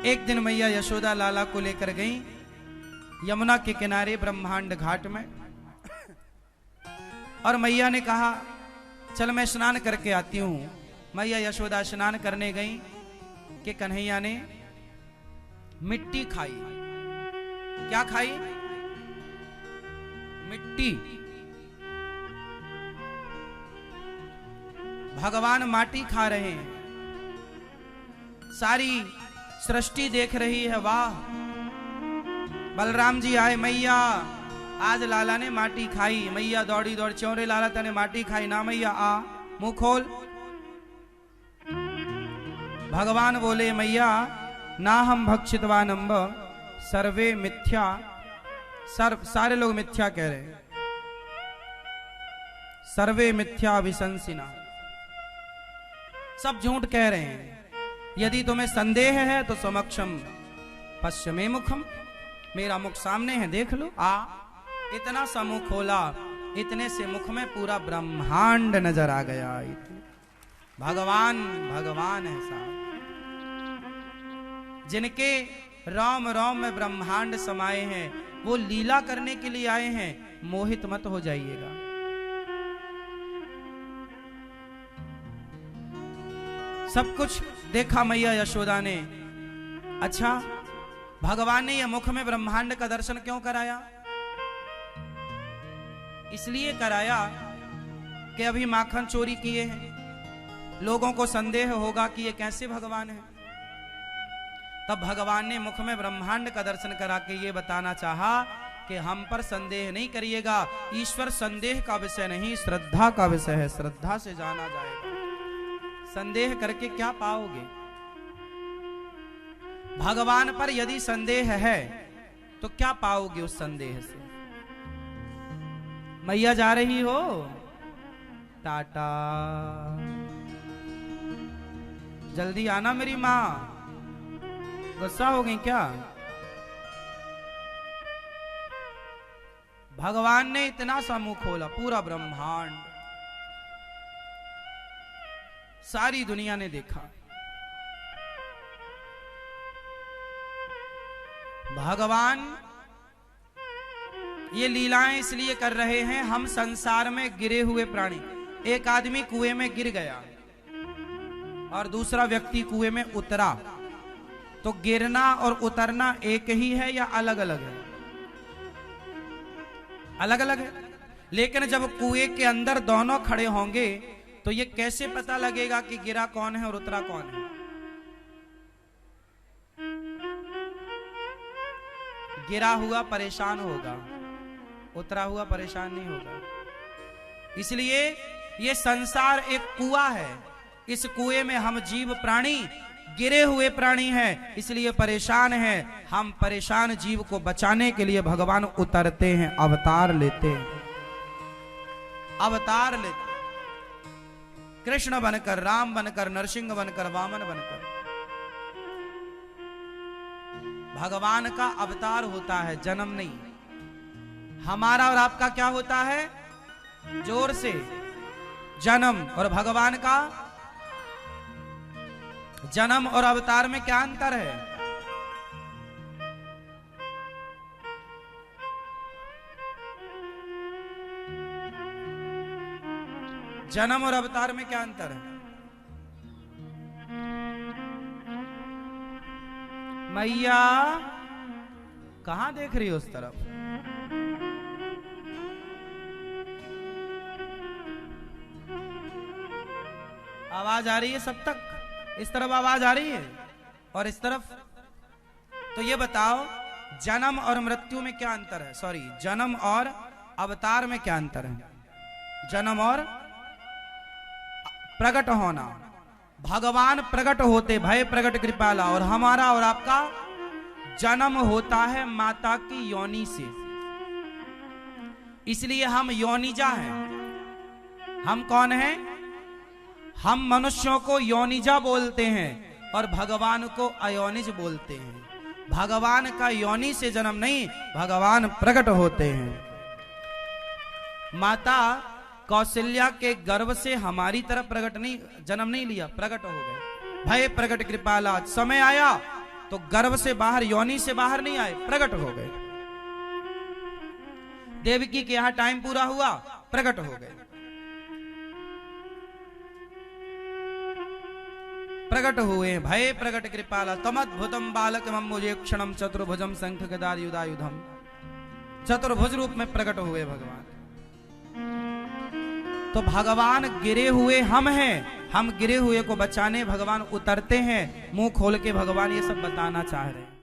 एक दिन मैया यशोदा लाला को लेकर गई यमुना के किनारे ब्रह्मांड घाट में, और मैया ने कहा चल मैं स्नान करके आती हूं। मैया यशोदा स्नान करने गई कि कन्हैया ने मिट्टी खाई। क्या खाई? मिट्टी। भगवान माटी खा रहे हैं, सारी सृष्टि देख रही है। वाह, बलराम जी आए, मैया आज लाला ने माटी खाई। मैया दौड़ी दौड़, चौरे लाला तने माटी खाई ना मैया, आ मुंह खोल। भगवान बोले मैया ना हम भक्षितवानंब सर्वे मिथ्या। सारे लोग मिथ्या कह रहे हैं, सर्वे मिथ्या विशंसिना, सब झूठ कह रहे हैं। यदि तुम्हें संदेह है तो समक्षम पश्चिमे मुखम, मेरा मुख सामने है, देख लो। आ इतना सा मुख खोला, इतने से मुख में पूरा ब्रह्मांड नजर आ गया। भगवान भगवान है साहब, जिनके रोम रोम में ब्रह्मांड समाये हैं, वो लीला करने के लिए आए हैं। मोहित मत हो जाइएगा। सब कुछ देखा मैया यशोदा ने। अच्छा, भगवान ने यह मुख में ब्रह्मांड का दर्शन क्यों कराया? इसलिए कराया कि अभी माखन चोरी किए हैं, लोगों को संदेह होगा कि ये कैसे भगवान है। तब भगवान ने मुख में ब्रह्मांड का दर्शन करा के ये बताना चाहा कि हम पर संदेह नहीं करिएगा। ईश्वर संदेह का विषय नहीं, श्रद्धा का विषय है। श्रद्धा से जाना जाएगा। संदेह करके क्या पाओगे? भगवान पर यदि संदेह है तो क्या पाओगे उस संदेह से? मैया जा रही हो, टाटा, जल्दी आना मेरी मां। गुस्सा हो गई क्या? भगवान ने इतना सा मुंह खोला, पूरा ब्रह्मांड, सारी दुनिया ने देखा। भगवान ये लीलाएं इसलिए कर रहे हैं, हम संसार में गिरे हुए प्राणी। एक आदमी कुएं में गिर गया और दूसरा व्यक्ति कुएं में उतरा, तो गिरना और उतरना एक ही है या अलग अलग है? अलग अलग है। लेकिन जब कुएं के अंदर दोनों खड़े होंगे तो ये कैसे पता लगेगा कि गिरा कौन है और उतरा कौन है? गिरा हुआ परेशान होगा, उतरा हुआ परेशान नहीं होगा। इसलिए ये संसार एक कुआं है। इस कुएं में हम जीव प्राणी गिरे हुए प्राणी हैं, इसलिए परेशान हैं। हम परेशान जीव को बचाने के लिए भगवान उतरते हैं, अवतार लेते हैं। अवतार लेते, कृष्ण बनकर, राम बनकर, नरसिंह बनकर, वामन बनकर। भगवान का अवतार होता है, जन्म नहीं। हमारा और आपका क्या होता है? जोर से, जन्म। और भगवान का जन्म और अवतार में क्या अंतर है? जन्म और अवतार में क्या अंतर है? मैया कहां देख रही हो? उस तरफ। आवाज आ रही है सब तक? इस तरफ आवाज आ रही है और इस तरफ? तो ये बताओ, जन्म और मृत्यु में क्या अंतर है? सॉरी, जन्म और अवतार में क्या अंतर है? जन्म और प्रकट होना। भगवान प्रकट होते, भय प्रकट कृपाला, और हमारा और आपका जन्म होता है माता की योनि से। इसलिए हम योनिजा हैं। हम कौन हैं? हम मनुष्यों को योनिजा बोलते हैं और भगवान को अयोनिज बोलते हैं। भगवान का योनि से जन्म नहीं, भगवान प्रकट होते हैं। माता कौशल्या के गर्भ से हमारी तरफ प्रकट नहीं, जन्म नहीं लिया, प्रकट हो गए। भय प्रकट कृपाला, समय आया तो गर्भ से बाहर, योनि से बाहर नहीं आए, प्रकट हो गए। देवकी के यहां टाइम पूरा हुआ, प्रकट हो गए। प्रकट हुए, भय प्रकट कृपाला तमद्भुतम बालक मुझे क्षणम चतुर्भुजम शंख गदार युधायुधम। चतुर्भुज रूप में प्रकट हुए भगवान। तो भगवान गिरे हुए हम हैं, हम गिरे हुए को बचाने भगवान उतरते हैं, मुंह खोल के भगवान ये सब बताना चाह रहे हैं।